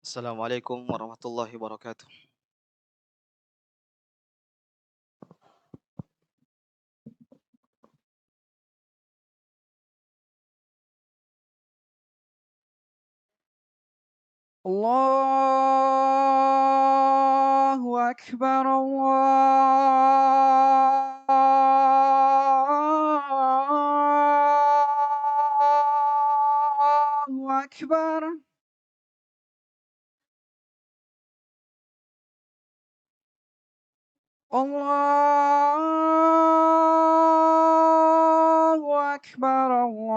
Assalamualaikum warahmatullahi wabarakatuh. Allahu Akbar, Allahu Akbar. Allahu Akbar, Allahu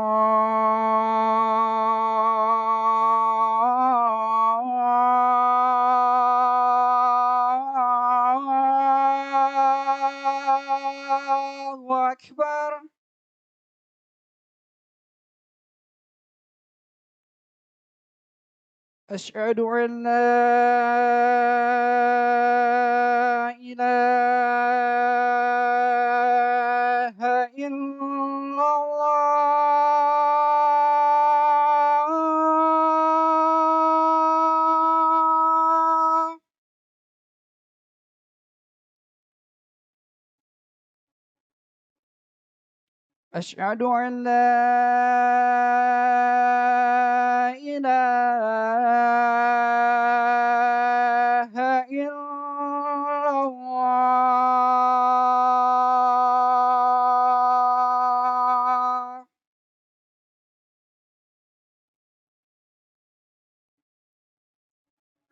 Akbar. أشهد أن لا إله إلا الله. أشهد أن لا إله إلا الله.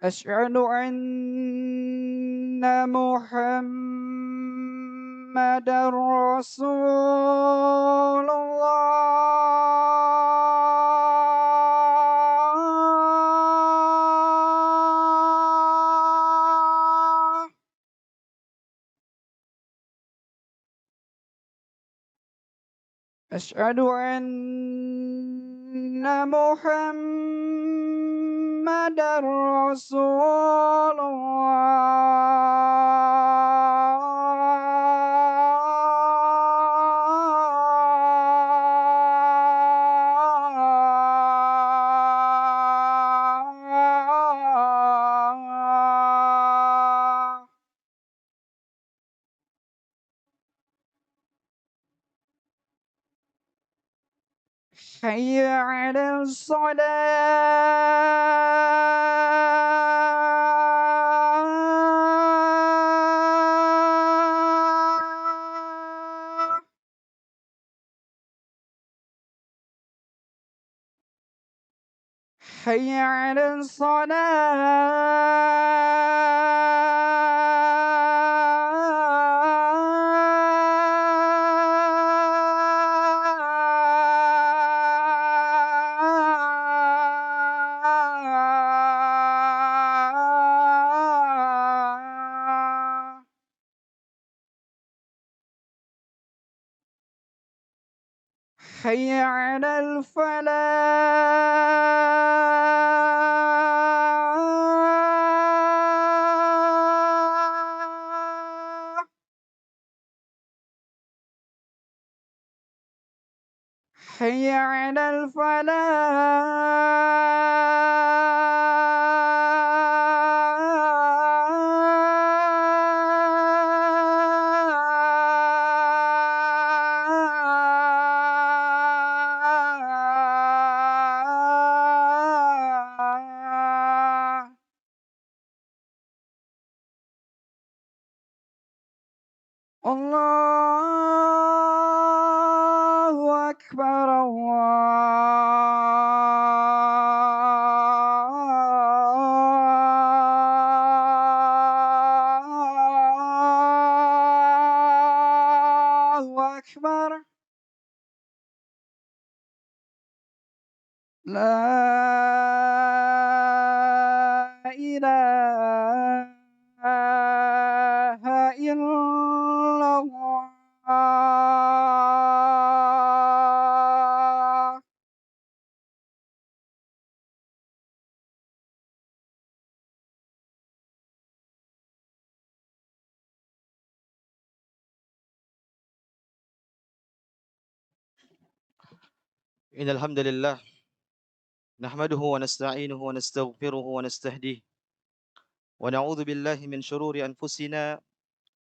أشهد أن محمدا رسول الله. أشهد أن محمدا رسول الله. حي على الصلاة. حي على الصلاة. حي على الفلاح. حي على الفلاح. الله أكبر، الله أكبر. لا إله إلا الله. Innal hamdalillah نحمده ونستعينه ونستغفره ونستهديه ونعوذ بالله من شرور أنفسنا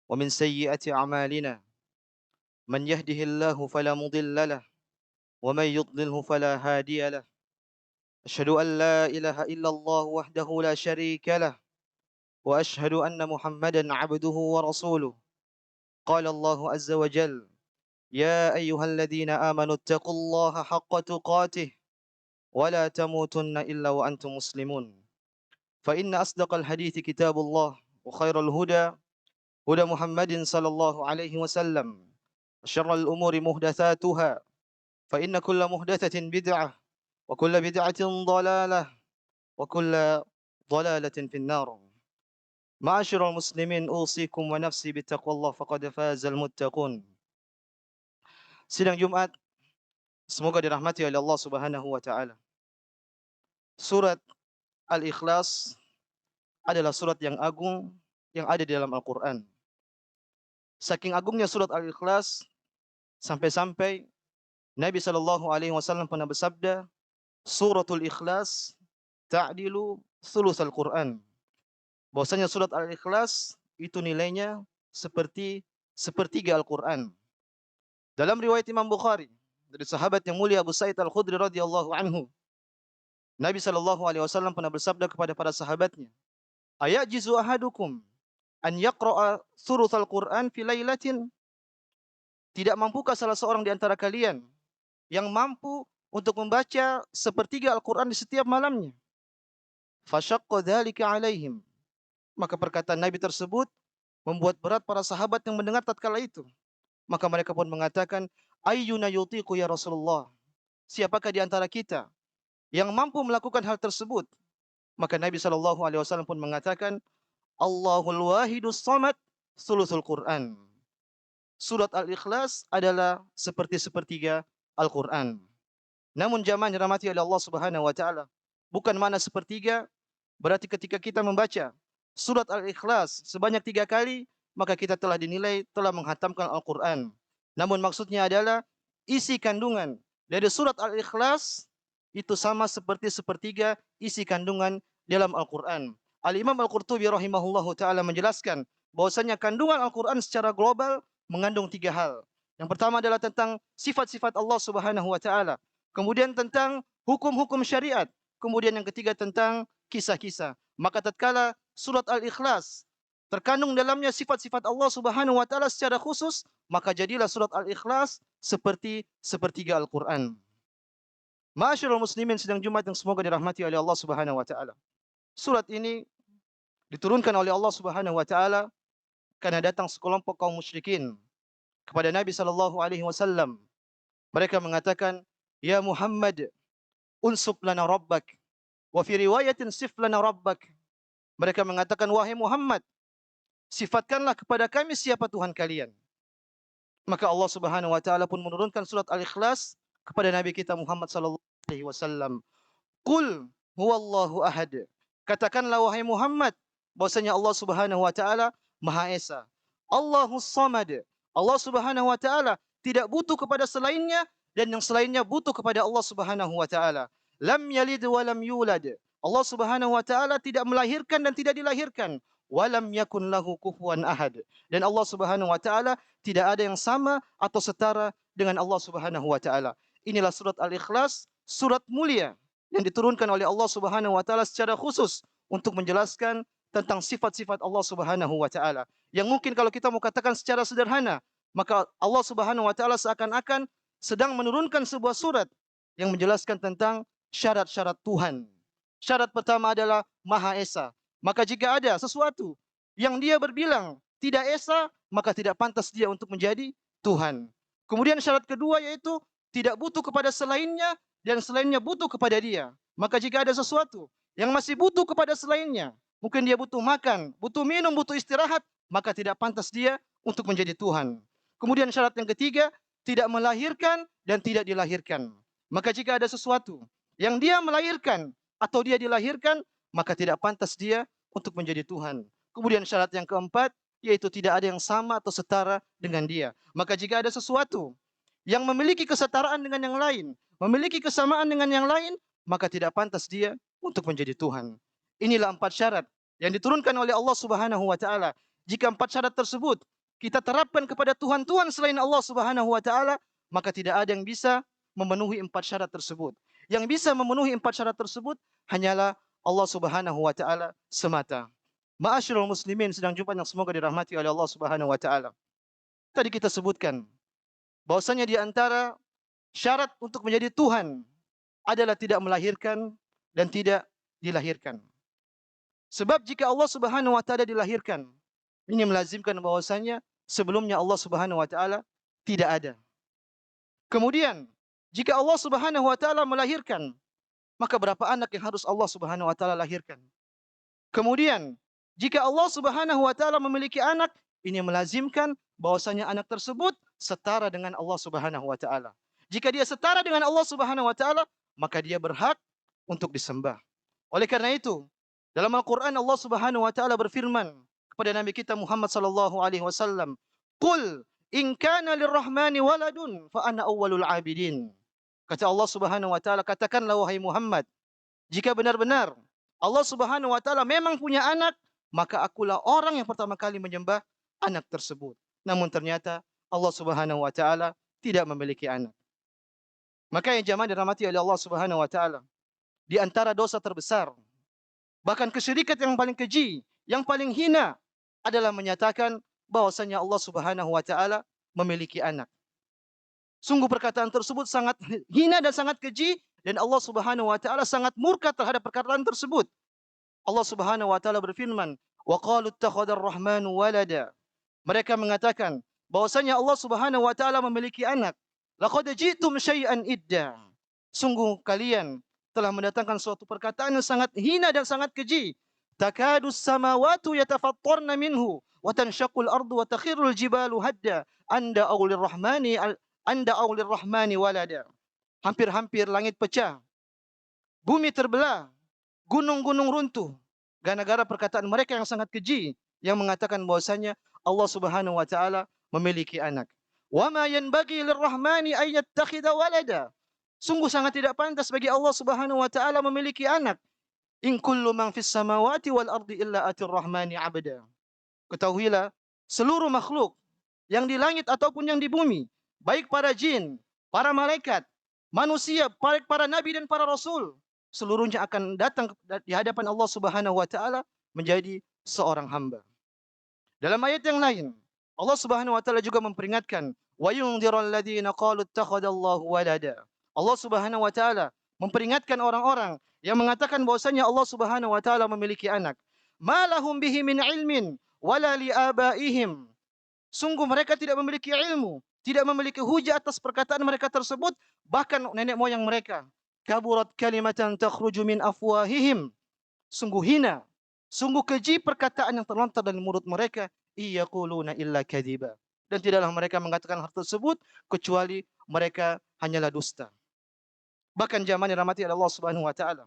ومن سيئات أعمالنا من يهده الله فلا مضل له ومن يضلله فلا هادي له أشهد أن لا إله إلا الله وحده لا شريك له وأشهد أن محمدا عبده ورسوله قال الله عز وجل يا أيها الذين آمنوا اتقوا الله حق تقاته ولا تموتن إلا وأنتم مسلمون فإن أصدق الحديث كتاب الله وخير الهدى هدى محمد صلى الله عليه وسلم وشر الأمور محدثاتها فإن كل محدثة بدعة وكل بدعة ضلالة وكل ضلالة في النار معاشر المسلمين أوصيكم ونفسي بتقوى الله فقد فاز المتقون. Sidang Jumat semoga dirahmati oleh Allah Subhanahu wa taala. Surat Al-Ikhlas adalah surat yang agung yang ada di dalam Al-Qur'an. Saking agungnya surat Al-Ikhlas sampai-sampai Nabi sallallahu alaihi wasallam pernah bersabda, "Suratul Ikhlas ta'dilu thulutsal Qur'an." Bahwasanya surat Al-Ikhlas itu nilainya seperti sepertiga Al-Qur'an. Dalam riwayat Imam Bukhari dari sahabat yang mulia Abu Sa'id Al-Khudri radhiyallahu anhu, Nabi sallallahu alaihi wasallam pernah bersabda kepada para sahabatnya, "Ayajizu ahadukum an yaqra'a thulutsal Qur'an fi lailatin?" Tidak mampukah salah seorang di antara kalian yang mampu untuk membaca sepertiga Al-Qur'an di setiap malamnya? Fashaqqa dzalika alaihim. Maka perkataan Nabi tersebut membuat berat para sahabat yang mendengar tatkala itu. Maka mereka pun mengatakan, "Ayyuna yutiqu ya Rasulullah?" Siapakah di antara kita yang mampu melakukan hal tersebut? Maka Nabi sallallahu alaihi wasallam pun mengatakan, "Allahul wahidus samad, thuluthul Qur'an." Surat Al-Ikhlas adalah seperti sepertiga Al-Qur'an. Namun jamaah yang dirahmati oleh Allah Subhanahu wa taala, bukan mana sepertiga berarti ketika kita membaca surat Al-Ikhlas sebanyak 3 kali, maka kita telah dinilai telah menghatamkan Al-Qur'an. Namun maksudnya adalah isi kandungan dari surat Al-Ikhlas itu sama seperti sepertiga isi kandungan dalam Al-Qur'an. Al-Imam Al-Qurtubi rahimahullahu taala menjelaskan bahwasanya kandungan Al-Qur'an secara global mengandung 3 hal. Yang pertama adalah tentang sifat-sifat Allah Subhanahu wa taala, kemudian tentang hukum-hukum syariat, kemudian yang ketiga tentang kisah-kisah. Maka tatkala surat Al-Ikhlas terkandung dalamnya sifat-sifat Allah Subhanahu wa taala secara khusus, maka jadilah surat Al-Ikhlas seperti sepertiga Al-Qur'an. Ma'asyiral muslimin sidang Jumat yang semoga dirahmati oleh Allah Subhanahu wa taala. Surat ini diturunkan oleh Allah Subhanahu wa taala karena datang sekelompok kaum musyrikin kepada Nabi sallallahu alaihi wasallam. Mereka mengatakan, "Ya Muhammad, unsub lana rabbak." Wa fi riwayatin sif lana rabbak. Mereka mengatakan, "Wahai Muhammad, sifatkanlah kepada kami siapa Tuhan kalian." Maka Allah Subhanahu wa taala pun menurunkan surat Al-Ikhlas kepada Nabi kita Muhammad sallallahu alaihi wasallam. Qul huwallahu ahad. Katakanlah wahai Muhammad bahwasanya Allah Subhanahu wa taala Maha Esa. Allahus Samad. Allah Subhanahu wa taala tidak butuh kepada selainnya dan yang selainnya butuh kepada Allah Subhanahu wa taala. Lam yalid wa lam yulad. Allah Subhanahu wa taala tidak melahirkan dan tidak dilahirkan. Walam yakun lahu kufuwan ahad. Dan Allah Subhanahu wa taala tidak ada yang sama atau setara dengan Allah Subhanahu wa taala. Inilah surat Al-Ikhlas, surat mulia yang diturunkan oleh Allah Subhanahu wa taala secara khusus untuk menjelaskan tentang sifat-sifat Allah Subhanahu wa taala. Yang mungkin kalau kita mau katakan secara sederhana, maka Allah Subhanahu wa taala seakan-akan sedang menurunkan sebuah surat yang menjelaskan tentang syarat-syarat Tuhan. Syarat pertama adalah Maha Esa. Maka jika ada sesuatu yang dia berbilang tidak esa, maka tidak pantas dia untuk menjadi Tuhan. Kemudian syarat kedua yaitu tidak butuh kepada selainnya dan selainnya butuh kepada dia. Maka jika ada sesuatu yang masih butuh kepada selainnya, mungkin dia butuh makan, butuh minum, butuh istirahat, maka tidak pantas dia untuk menjadi Tuhan. Kemudian syarat yang ketiga, tidak melahirkan dan tidak dilahirkan. Maka jika ada sesuatu yang dia melahirkan atau dia dilahirkan, maka tidak pantas dia untuk menjadi Tuhan. Kemudian syarat yang keempat, yaitu tidak ada yang sama atau setara dengan dia. Maka jika ada sesuatu yang memiliki kesetaraan dengan yang lain, memiliki kesamaan dengan yang lain, maka tidak pantas dia untuk menjadi Tuhan. Inilah 4 syarat yang diturunkan oleh Allah Subhanahu wa taala. Jika 4 syarat tersebut kita terapkan kepada Tuhan-Tuhan selain Allah Subhanahu wa taala, maka tidak ada yang bisa memenuhi 4 syarat tersebut. Yang bisa memenuhi 4 syarat tersebut hanyalah Allah Subhanahu wa taala semata. Ma'asyiral muslimin sedang jumpa yang semoga dirahmati oleh Allah Subhanahu wa taala. Tadi kita sebutkan bahwasanya di antara syarat untuk menjadi Tuhan adalah tidak melahirkan dan tidak dilahirkan. Sebab jika Allah Subhanahu wa taala dilahirkan, ini melazimkan bahwasanya sebelumnya Allah Subhanahu wa taala tidak ada. Kemudian, jika Allah Subhanahu wa taala melahirkan, maka berapa anak yang harus Allah Subhanahu wa taala lahirkan? Kemudian, jika Allah Subhanahu wa taala memiliki anak, ini melazimkan bahwasanya anak tersebut setara dengan Allah Subhanahu wa taala. Jika dia setara dengan Allah Subhanahu wa taala, maka dia berhak untuk disembah. Oleh karena itu, dalam Al-Qur'an Allah Subhanahu wa taala berfirman kepada Nabi kita Muhammad sallallahu alaihi wasallam, "Qul in kana lirrahmani waladun fa ana awwalul abidin." Kata Allah Subhanahu wa taala, katakanlah wahai Muhammad, jika benar-benar Allah Subhanahu wa taala memang punya anak, maka akulah orang yang pertama kali menyembah anak tersebut. Namun ternyata Allah Subhanahu wa taala tidak memiliki anak. Maka yang jamaah dirahmati oleh Allah Subhanahu wa taala, di antara dosa terbesar, bahkan kesyirikat yang paling keji, yang paling hina adalah menyatakan bahwasanya Allah Subhanahu wa taala memiliki anak. Sungguh perkataan tersebut sangat hina dan sangat keji dan Allah Subhanahu wa taala sangat murka terhadap perkataan tersebut. Allah Subhanahu wa taala berfirman, "Wa qalu ittakhadar rahmanu walada." Mereka mengatakan bahwasanya Allah Subhanahu wa taala memiliki anak. Laqad ji'tum syai'an idda. Sungguh kalian telah mendatangkan suatu perkataan yang sangat hina dan sangat keji. Takadus samawati yatafattarna minhu wa tanshaqqul ardu wa takhirrul jibalu hadda anda aulir rahmani walada. Hampir-hampir langit pecah, bumi terbelah, gunung-gunung runtuh gara-gara perkataan mereka yang sangat keji yang mengatakan bahwasanya Allah Subhanahu wa taala memiliki anak. Wa ma yanbaghi lirrahmani ay yattakhidha walada. Sungguh sangat tidak pantas bagi Allah Subhanahu wa taala memiliki anak. In kullu man fis samawati wal ardi illa atir rahmani 'abda. Ketahuilah seluruh makhluk yang di langit ataupun yang di bumi, baik para jin, para malaikat, manusia, baik para nabi dan para rasul, seluruhnya akan datang di hadapan Allah Subhanahu wa taala menjadi seorang hamba. Dalam ayat yang lain, Allah Subhanahu wa taala juga memperingatkan, "Wa yundziral ladzina qalu ittakhadallahu walada." Allah Subhanahu wa taala memperingatkan orang-orang yang mengatakan bahwasanya Allah Subhanahu wa taala memiliki anak. "Ma lahum bihi min ilmin wala liabaihim." Sungguh mereka tidak memiliki ilmu, tidak memiliki hujah atas perkataan mereka tersebut, bahkan nenek moyang mereka. Kaburat kalimatan takhruju min afwahihim. Sungguh hina, sungguh keji perkataan yang terlontar dari mulut mereka. Iyaquluna illa kadhiba. Dan tidaklah mereka mengatakan hal tersebut kecuali mereka hanyalah dusta. Bahkan zaman yang dirahmati oleh Allah Subhanahu wa taala.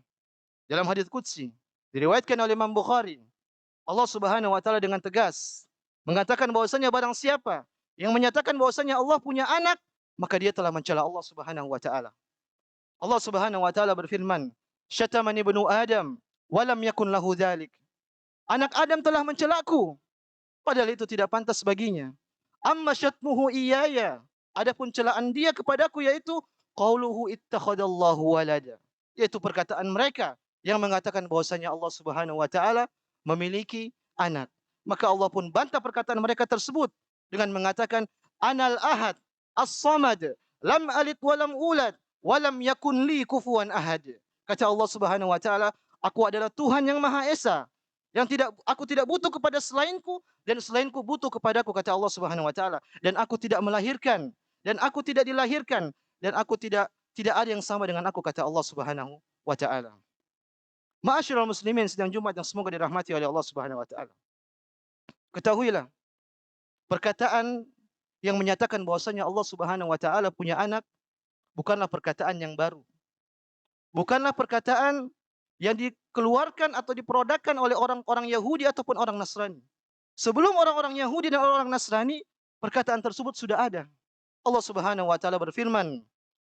Dalam hadis qudsi diriwayatkan oleh Imam Bukhari, Allah Subhanahu wa taala dengan tegas mengatakan bahwasanya barang siapa yang menyatakan bahwasanya Allah punya anak, maka dia telah mencela Allah Subhanahu wa taala. Allah Subhanahu wa taala berfirman, "Syatamani ibnu Adam wa lam yakun lahu dzalik." Anak Adam telah mencelaku, padahal itu tidak pantas baginya. Amma syatmuhu iyaya. Adapun celaan dia kepadaku yaitu qauluhu ittakhadallahu walada. Yaitu perkataan mereka yang mengatakan bahwasanya Allah Subhanahu wa taala memiliki anak. Maka Allah pun bantah perkataan mereka tersebut dengan mengatakan anal ahad as-samad lam alid wa lam ulad wa lam yakun li kufuwan ahad. Kata Allah Subhanahu wa taala, aku adalah Tuhan yang Maha Esa, yang aku tidak butuh kepada selainku dan selainku butuh kepadaku, kata Allah Subhanahu wa taala, dan aku tidak melahirkan dan aku tidak dilahirkan dan aku tidak ada yang sama dengan aku, kata Allah Subhanahu wa taala. Ma'asyiral muslimin sedang Jumat yang semoga dirahmati oleh Allah Subhanahu wa taala. Ketahuilah, perkataan yang menyatakan bahwasanya Allah Subhanahu wa taala punya anak bukanlah perkataan yang baru. Bukanlah perkataan yang dikeluarkan atau diperodakkan oleh orang-orang Yahudi ataupun orang Nasrani. Sebelum orang-orang Yahudi dan orang Nasrani, perkataan tersebut sudah ada. Allah Subhanahu wa taala berfirman,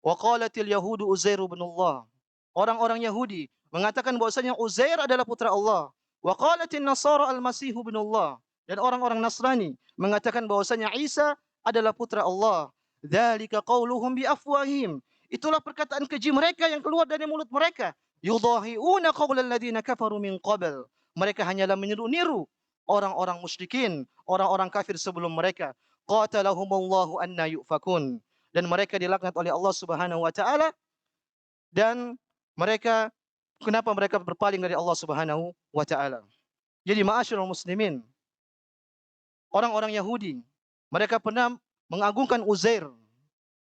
"Wa qalatil yahudu Uzairu ibn Allah." Orang-orang Yahudi mengatakan bahwasanya Uzair adalah putra Allah. Wa qalatin Nasara al-Masihu ibnullah. Dan orang-orang Nasrani mengatakan bahwasanya Isa adalah putra Allah. Dzalika qauluhum bi afwahim. Itulah perkataan keji mereka yang keluar dari mulut mereka. Yudahiuna qaulal ladzina kafaru min qabl. Mereka hanyalah meniru-niru orang-orang musyrikin, orang-orang kafir sebelum mereka. Qatalahumullahu anna yufakun. Dan mereka dilaknat oleh Allah Subhanahu wa taala dan kenapa mereka berpaling dari Allah Subhanahu wa taala. Jadi ma'asyiral muslimin, orang-orang Yahudi, mereka pernah mengagungkan Uzair.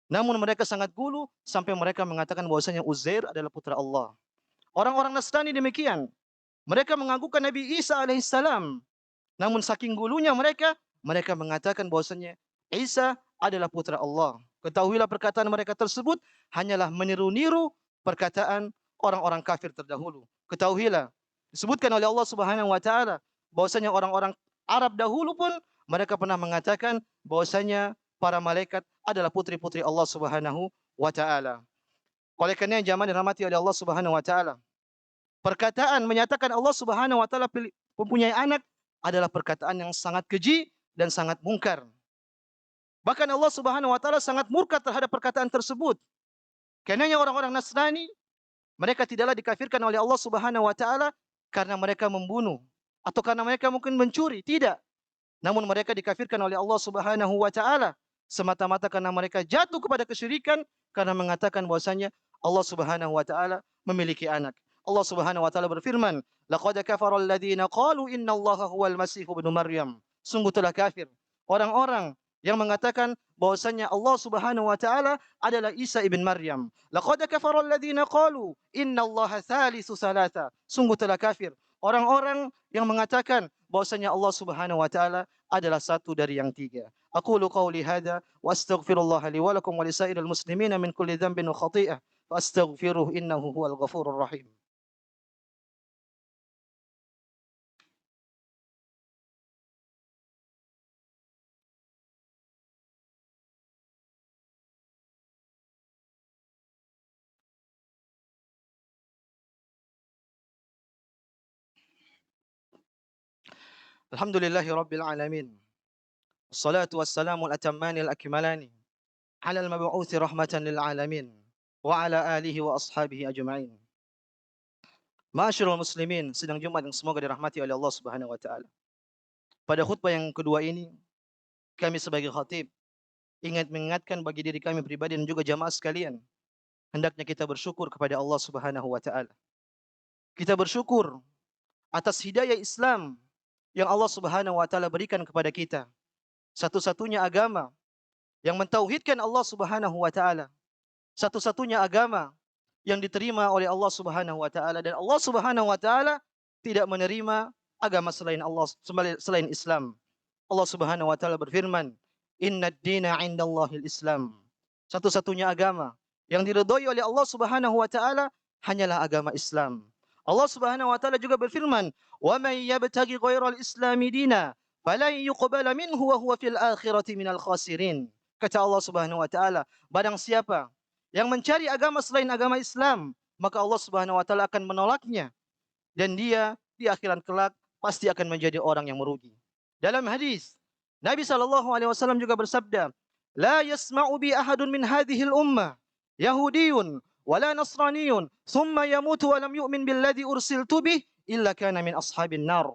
Namun mereka sangat gulu sampai mereka mengatakan bahwasanya Uzair adalah putra Allah. Orang-orang Nasrani demikian. Mereka mengagungkan Nabi Isa alaihissalam. Namun saking gulunya mereka mengatakan bahwasanya Isa adalah putra Allah. Ketahuilah perkataan mereka tersebut hanyalah meniru-niru perkataan orang-orang kafir terdahulu. Ketahuilah, disebutkan oleh Allah Subhanahu wa taala bahwasanya orang-orang Arab dahulu pun mereka pernah mengatakan bahwasanya para malaikat adalah putri-putri Allah Subhanahu wa taala. Oleh karena jamaah dirahmati oleh Allah Subhanahu wa taala, perkataan menyatakan Allah Subhanahu wa taala mempunyai anak adalah perkataan yang sangat keji dan sangat mungkar. Bahkan Allah Subhanahu wa taala sangat murka terhadap perkataan tersebut. Karenanya orang-orang Nasrani mereka tidaklah dikafirkan oleh Allah Subhanahu wa taala karena mereka membunuh atau karena mereka mungkin mencuri, tidak. Namun mereka dikafirkan oleh Allah Subhanahu wa taala semata-mata karena mereka jatuh kepada kesyirikan karena mengatakan bahwasanya Allah Subhanahu wa taala memiliki anak. Allah Subhanahu wa taala berfirman, "Laqad kafara alladziina qalu innallaha huwal masiih ibnu Maryam." Sungguh telah kafir orang-orang yang mengatakan bahwasanya Allah Subhanahu wa taala adalah Isa ibn Maryam. Laqad kafara alladziina qalu innallaha thalithu thalatha. Sungguh telah kafir orang-orang yang mengatakan bahwasanya Allah Subhanahu wa taala adalah satu dari yang tiga. Aqulu qauli hadza wa astaghfirullah li wa lakum wa lisairil muslimina min kulli dhanbin wa khati'ah fastaghfiruhu innahu huwal ghafurur rahim. Alhamdulillahi rabbil alamin. Wassalatu wassalamu al-atammani al-akmalani ala al-mab'uthi rahmatan lil alamin wa ala alihi wa ashabihi ajma'in. Ma'asyiral muslimin, sidang Jumat yang semoga dirahmati oleh Allah Subhanahu wa taala. Pada khutbah yang kedua ini, kami sebagai khatib mengingatkan bagi diri kami pribadi dan juga jamaah sekalian, hendaknya kita bersyukur kepada Allah Subhanahu wa taala. Kita bersyukur atas hidayah Islam yang Allah Subhanahu wa taala berikan kepada kita. Satu-satunya agama yang mentauhidkan Allah Subhanahu wa taala. Satu-satunya agama yang diterima oleh Allah Subhanahu wa taala dan Allah Subhanahu wa taala tidak menerima agama selain selain Islam. Allah Subhanahu wa taala berfirman, "Innad dina 'indallahil Islam." Satu-satunya agama yang diridhai oleh Allah Subhanahu wa taala hanyalah agama Islam. Allah Subhanahu wa taala juga berfirman, "Wa may yabtaghi ghairal islami dina falan yuqbala minhu wa huwa fil akhirati minal khasirin." Kata Allah Subhanahu wa taala, barang siapa yang mencari agama selain agama Islam, maka Allah Subhanahu wa taala akan menolaknya dan dia di akhirat kelak pasti akan menjadi orang yang merugi. Dalam hadis, Nabi sallallahu alaihi wasallam juga bersabda, "La yasma'u bi ahadun min hadhil ummah Yahudiyun wala Nasraniyun thumma yamutu wa lam yu'min billadzi ursiltu bih illa kana min ashabin nar."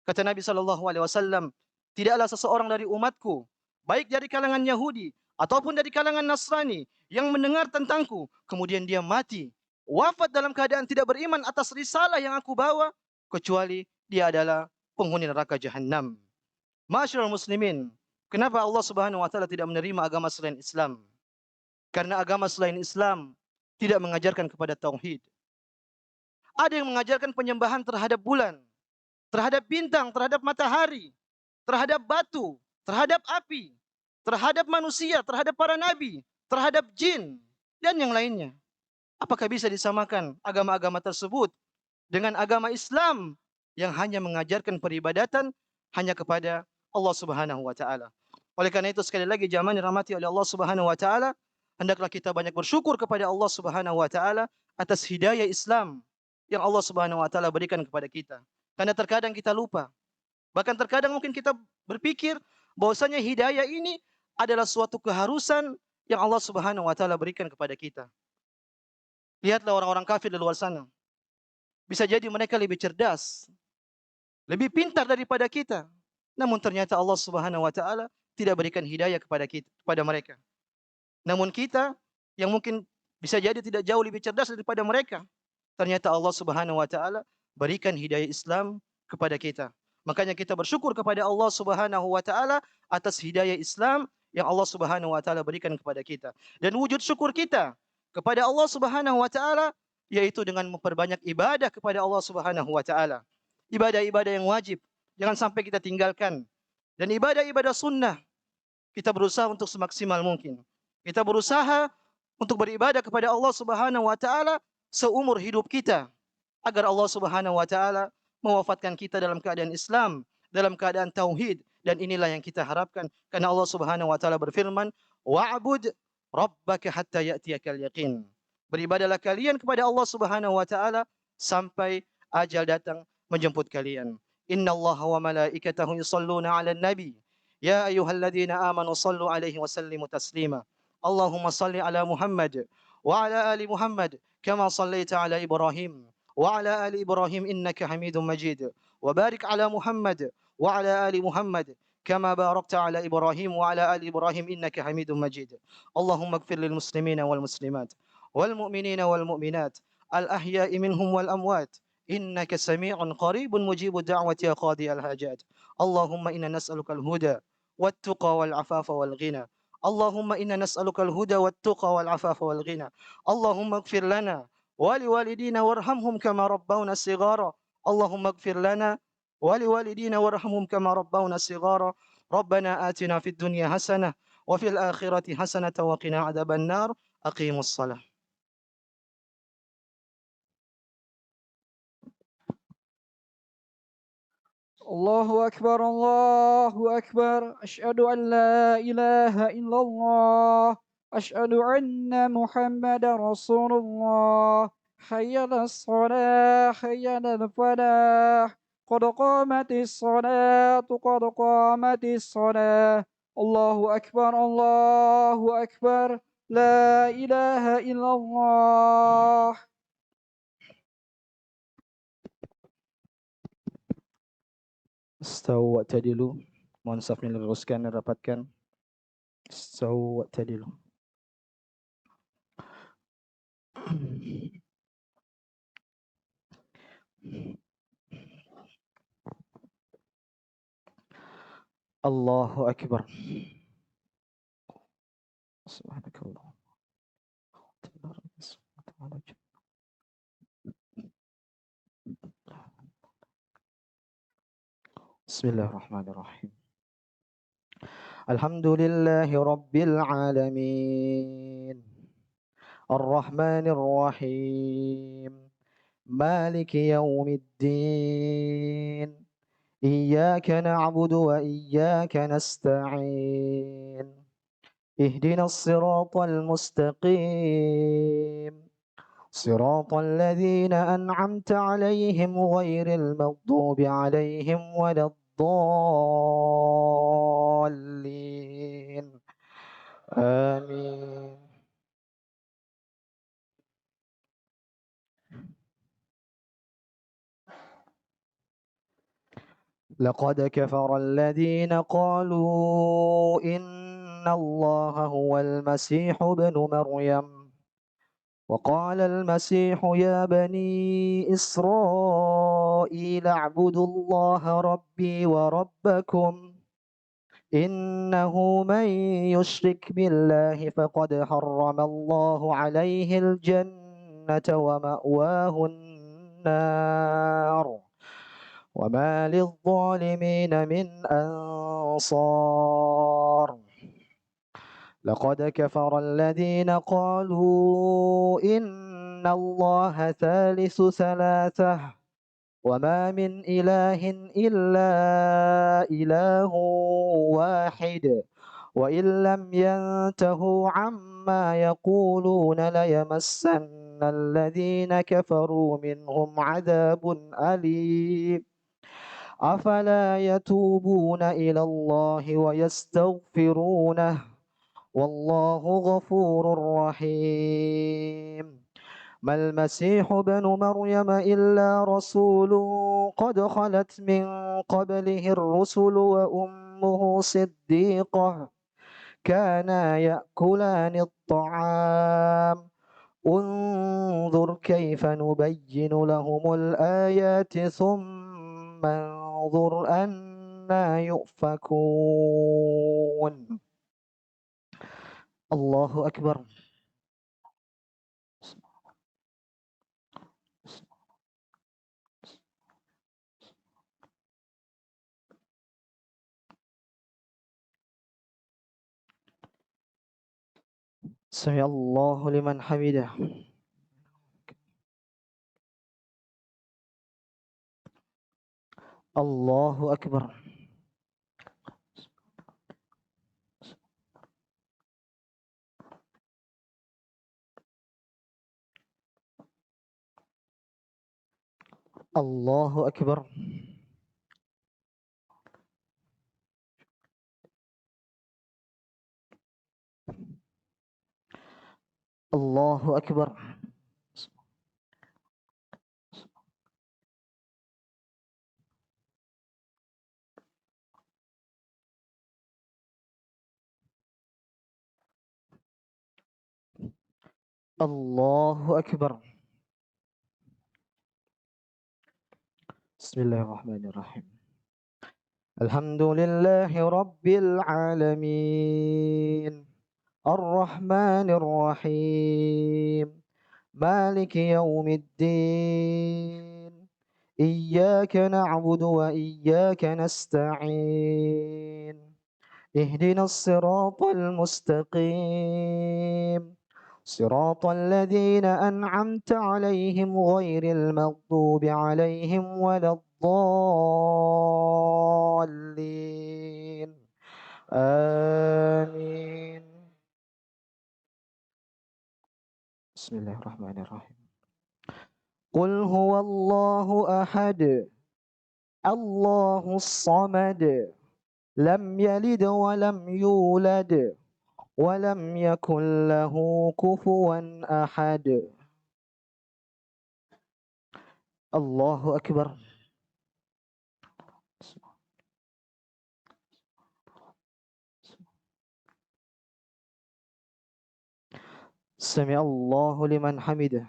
Kata Nabi sallallahu alaihi wasallam, tidaklah seseorang dari umatku, baik dari kalangan Yahudi ataupun dari kalangan Nasrani yang mendengar tentangku kemudian dia mati, wafat dalam keadaan tidak beriman atas risalah yang aku bawa, kecuali dia adalah penghuni neraka jahanam. Ma'asyiral muslimin, kenapa Allah Subhanahu wa taala tidak menerima agama selain Islam? Karena agama selain Islam tidak mengajarkan kepada tauhid. Ada yang mengajarkan penyembahan terhadap bulan, terhadap bintang, terhadap matahari, terhadap batu, terhadap api, terhadap manusia, terhadap para nabi, terhadap jin, dan yang lainnya. Apakah bisa disamakan agama-agama tersebut dengan agama Islam yang hanya mengajarkan peribadatan hanya kepada Allah Subhanahu wa taala? Oleh karena itu sekali lagi jamaah dirahmati oleh Allah Subhanahu wa taala, hendaklah kita banyak bersyukur kepada Allah Subhanahu wa taala atas hidayah Islam yang Allah Subhanahu wa taala berikan kepada kita. Karena terkadang kita lupa. Bahkan terkadang mungkin kita berpikir bahwasanya hidayah ini adalah suatu keharusan yang Allah Subhanahu wa taala berikan kepada kita. Lihatlah orang-orang kafir di luar sana. Bisa jadi mereka lebih cerdas, lebih pintar daripada kita. Namun ternyata Allah Subhanahu wa taala tidak berikan hidayah kepada kita, kepada mereka. Namun kita yang mungkin bisa jadi tidak jauh lebih cerdas daripada mereka, ternyata Allah Subhanahu wa taala berikan hidayah Islam kepada kita. Makanya kita bersyukur kepada Allah Subhanahu wa taala atas hidayah Islam yang Allah Subhanahu wa taala berikan kepada kita. Dan wujud syukur kita kepada Allah Subhanahu wa taala yaitu dengan memperbanyak ibadah kepada Allah Subhanahu wa taala. Ibadah-ibadah yang wajib jangan sampai kita tinggalkan. Dan ibadah-ibadah sunnah kita berusaha untuk semaksimal mungkin. Kita berusaha untuk beribadah kepada Allah Subhanahu wa taala seumur hidup kita agar Allah Subhanahu wa taala mewafatkan kita dalam keadaan Islam, dalam keadaan tauhid, dan inilah yang kita harapkan karena Allah Subhanahu wa taala berfirman, "Wa'bud rabbaka hatta ya'tiyakal yaqin." Beribadahlah kalian kepada Allah Subhanahu wa taala sampai ajal datang menjemput kalian. Innallaha wa malaikatahu yusholluna 'alan nabi. Ya ayyuhalladzina amanu shallu 'alaihi wa sallimu taslima. Allahumma shalli 'ala Muhammad wa 'ala ali Muhammad kama shallaita 'ala Ibrahim wa 'ala ali Ibrahim innaka Hamidum Majid. Wa barik 'ala Muhammad wa 'ala ali Muhammad كما باركت على إبراهيم وعلى آل إبراهيم إنك حميد مجيد اللهم اغفر للمسلمين والمسلمات والمؤمنين والمؤمنات الأحياء منهم والأموات إنك سميع قريب مجيب الدعوة يا قاضي الحاجات اللهم إنا نسألك الهدى والتقى والعفاف والغنى اللهم إنا نسألك الهدى والتقى والعفاف والغنى اللهم اغفر لنا ولوالدينا وارحمهم كما ربونا صغارا اللهم اغفر لنا ولوالدينا وارحمهم كما ربونا صغارا ربنا آتنا في الدنيا حسنة وفي الآخرة حسنة وقنا عذاب النار أقيموا الصلاة الله أكبر الله أكبر أشهد أن لا إله إلا الله أشهد أن محمد رسول الله حي على الصلاة حي على الفلاح قد قامت الصلاة قد قامت الصلاة الله أكبر الله أكبر لا إله إلا الله. استووا واعتدلوا mohon maaf diluruskan dan rapatkan استووا واعتدلوا الله أكبر سبحانك اللهم بسم الله الرحمن الرحيم الحمد لله رب العالمين الرحمن الرحيم مالك يوم الدين إياك نعبد وإياك نستعين اهدنا الصراط المستقيم صراط الذين أنعمت عليهم غير المغضوب عليهم ولا الضالين آمين لقد كفر الذين قالوا إن الله هو المسيح ابن مريم وقال المسيح يا بني إسرائيل اعبدوا الله ربي وربكم إنه من يشرك بالله فقد حرم الله عليه الجنة ومأواه النار وما للظالمين من أنصار لقد كفر الذين قالوا إن الله ثالث ثلاثة وما من إله إلا إله واحد وإن لم ينتهوا عما يقولون ليمسن الذين كفروا منهم عذاب أليم أفلا يتوبون إلى الله ويستغفرونه والله غفور رحيم ما المسيح ابن مريم إلا رسول قد خلت من قبله الرسل وأمه صديقة كانا يأكلان الطعام انظر كيف نبين لهم الآيات ثم انظر أنا يؤفكون الله أكبر سمع الله لمن حمده الله أكبر الله أكبر الله أكبر الله أكبر بسم الله الرحمن الرحيم الحمد لله رب العالمين الرحمن الرحيم مالك يوم الدين إياك نعبد وإياك نستعين اهدنا الصراط المستقيم صراط الذين أنعمت عليهم غير المغضوب عليهم ولا الضالين آمين بسم الله الرحمن الرحيم قل هو الله أحد الله الصمد لم يلد ولم يولد ولم يكن له كفوا أحد الله أكبر سمع الله لمن حمده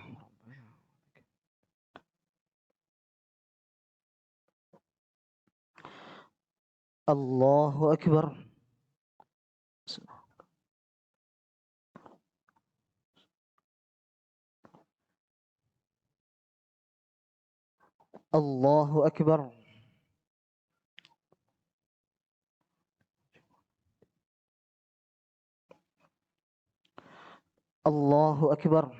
الله أكبر الله أكبر الله أكبر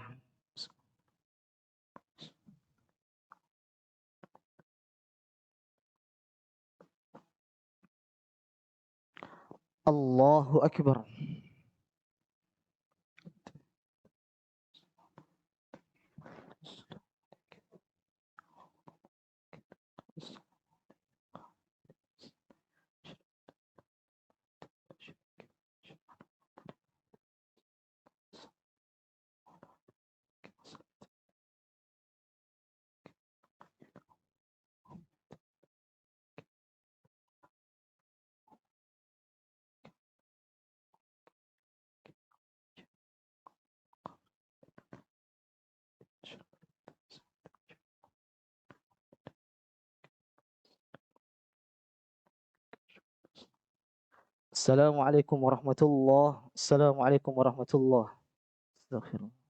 الله أكبر السلام عليكم ورحمة الله السلام عليكم ورحمة الله استغفر الله